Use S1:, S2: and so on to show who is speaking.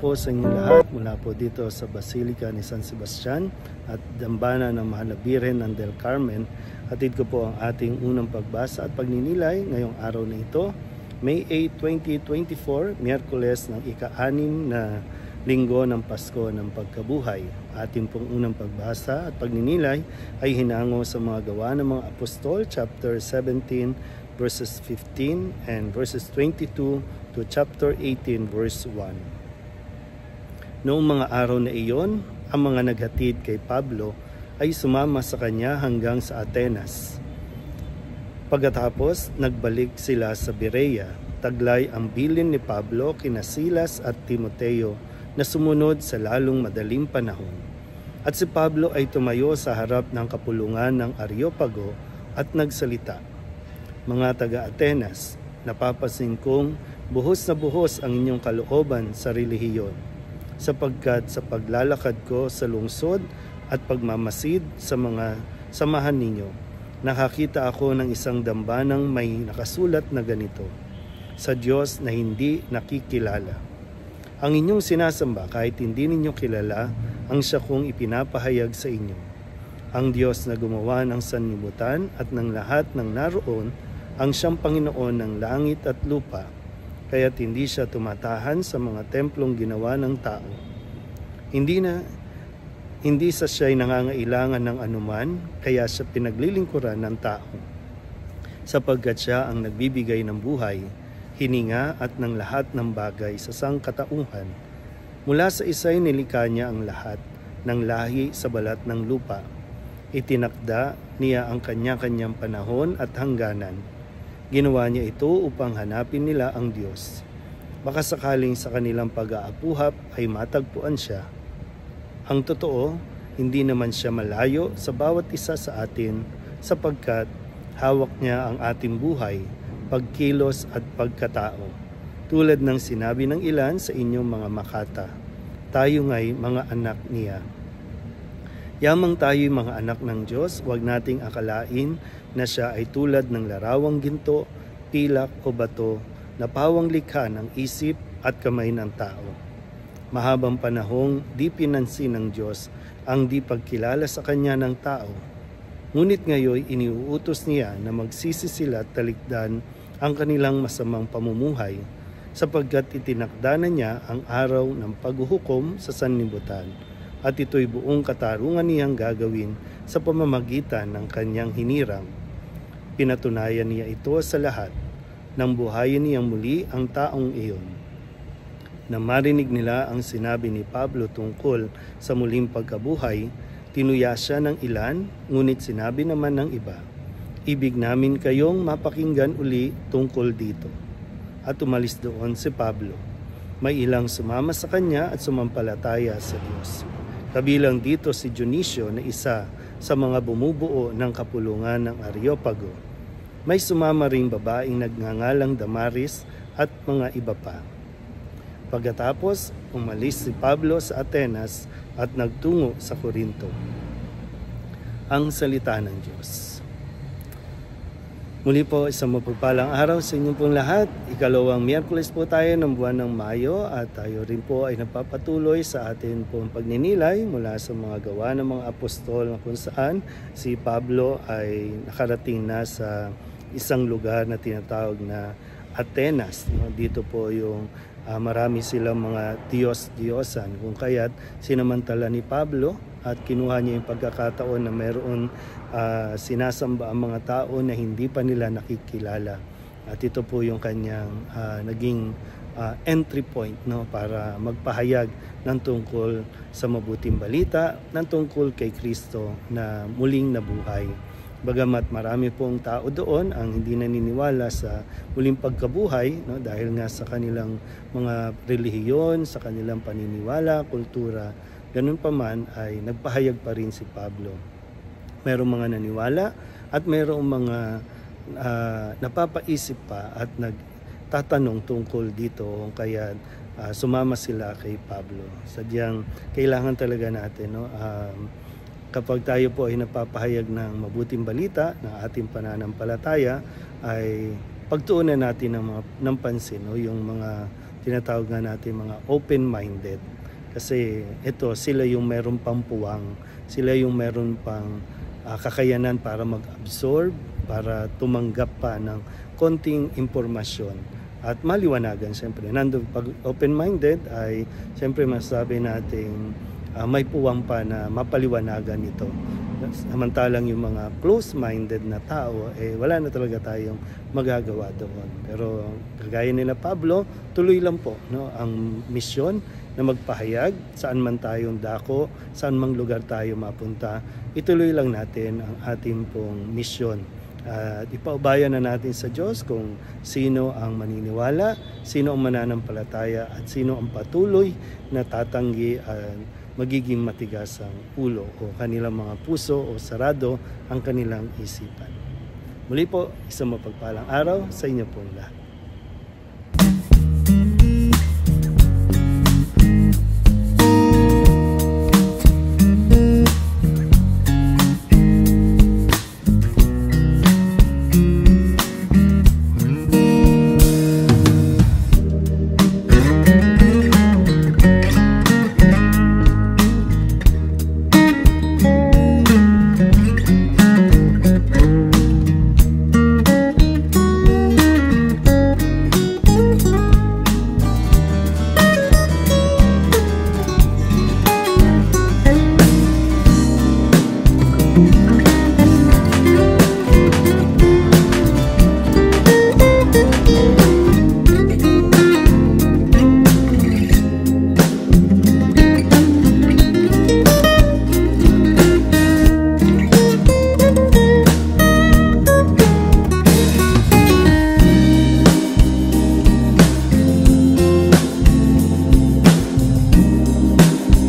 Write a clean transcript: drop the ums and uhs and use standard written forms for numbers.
S1: po sa inyong lahat mula po dito sa Basilica ni San Sebastian at Dambana ng Mahal na Birhen ng Del Carmen. Hatid ko po ang ating unang pagbasa at pagninilay ngayong araw na ito, May 8, 2024, Miyerkules ng ika-6 na linggo ng Pasko ng Pagkabuhay. Ating pong unang pagbasa at pagninilay ay hinango sa mga gawa ng mga apostol, chapter 17 verses 15 and verses 22 to chapter 18 verse 1. Noong mga araw na iyon, ang mga naghatid kay Pablo ay sumama sa kanya hanggang sa Atenas. Pagkatapos, nagbalik sila sa Berea. Taglay ang bilin ni Pablo kina Silas at Timoteo na sumunod sa lalong madaling panahon. At si Pablo ay tumayo sa harap ng kapulungan ng Areopago at nagsalita. Mga taga-Atenas, napapansin kong buhos na buhos ang inyong kalooban sa relihiyon, sapagkat sa paglalakad ko sa lungsod at pagmamasid sa mga samahan ninyo, nakakita ako ng isang dambanang may nakasulat na ganito, sa Diyos na hindi nakikilala. Ang inyong sinasamba kahit hindi ninyo kilala, ang siya kong ipinapahayag sa inyo. Ang Diyos na gumawa ng sanlibutan at ng lahat ng naroon, ang siyang Panginoon ng langit at lupa, kaya't hindi siya tumatahan sa mga templong ginawa ng tao. Hindi sa siya'y nangangailangan ng anuman, kaya siya pinaglilingkuran ng tao. Sapagkat siya ang nagbibigay ng buhay, hininga at ng lahat ng bagay sa sangkatauhan. Mula sa isa'y nilikha niya ang lahat ng lahi sa balat ng lupa. Itinakda niya ang kanya-kanyang panahon at hangganan. Ginawa niya ito upang hanapin nila ang Diyos. Baka sakaling sa kanilang pag-aapuhap ay matagpuan siya. Ang totoo, hindi naman siya malayo sa bawat isa sa atin sapagkat hawak niya ang ating buhay, pagkilos at pagkatao. Tulad ng sinabi ng ilan sa inyong mga makata, tayo nga'y mga anak niya. Yamang tayo'y mga anak ng Diyos, huwag nating akalain na siya ay tulad ng larawang ginto, pilak o bato na pawang likha ng isip at kamay ng tao. Mahabang panahong di pinansin ng Diyos ang di pagkilala sa kanya ng tao. Ngunit ngayon iniuutos niya na magsisi sila at talikdan ang kanilang masamang pamumuhay sapagkat itinakda na niya ang araw ng paghuhukom sa sanlibutan. At ito'y buong katarungan niyang gagawin sa pamamagitan ng kanyang hinirang. Pinatunayan niya ito sa lahat, nang buhayin niyang muli ang taong iyon. Nang marinig nila ang sinabi ni Pablo tungkol sa muling pagkabuhay, tinuya siya ng ilan, ngunit sinabi naman ng iba, ibig namin kayong mapakinggan uli tungkol dito. At umalis doon si Pablo. May ilang sumama sa kanya at sumampalataya sa Diyos. Kabilang dito si Dionisio na isa sa mga bumubuo ng kapulungan ng Areopago. May sumama ring babaeng nagngangalang Damaris at mga iba pa. Pagkatapos, umalis si Pablo sa Atenas at nagtungo sa Corinto. Ang salita ng Diyos. Muli po, isang mapagpalang araw sa inyong pong lahat. Ikalawang Miyerkules po tayo ng buwan ng Mayo at tayo rin po ay napapatuloy sa atin pong pagninilay mula sa mga gawa ng mga apostol na kung saan si Pablo ay nakarating na sa isang lugar na tinatawag na Atenas. Dito po yung marami silang mga Diyos-Diyosan kung kaya't sinamantala ni Pablo at kinuha niya yung pagkakataon na mayroon sinasamba ang mga tao na hindi pa nila nakikilala. At ito po yung kanyang naging entry point, no, para magpahayag ng tungkol sa mabuting balita, ng tungkol kay Kristo na muling nabuhay. Bagamat marami pong tao doon ang hindi naniniwala sa muling pagkabuhay, no, dahil nga sa kanilang mga relihiyon, sa kanilang paniniwala, kultura, ganun pa man ay nagpahayag pa rin si Pablo. Mayroong mga naniwala at mayroong mga napapaisip pa at nagtatanong tungkol dito kaya sumama sila kay Pablo. Sadyang kailangan talaga natin, no, kapag tayo po ay napapahayag ng mabuting balita ng ating pananampalataya, ay pagtuunan natin ng pansin, no, yung mga tinatawag nga natin mga open-minded. Kasi ito, sila yung meron pang puwang, sila yung meron pang kakayanan para mag-absorb, para tumanggap pa ng konting impormasyon at maliwanagan. Siyempre, pag open-minded ay siyempre masasabi natin may puwang pa na mapaliwanagan ito. Samantalang yung mga close-minded na tao, wala na talaga tayong magagawa doon. Pero kagaya nila Pablo, tuloy lang po ang misyon na magpahayag saan man tayong dako, saan mang lugar tayo mapunta. Ituloy lang natin ang ating pong misyon. At ipaubayan na natin sa Diyos kung sino ang maniniwala, sino ang mananampalataya, at sino ang patuloy na tatanggi at magiging matigas ang ulo o kanilang mga puso o sarado ang kanilang isipan. Muli po, isang mapagpalang araw sa inyo pong lahat.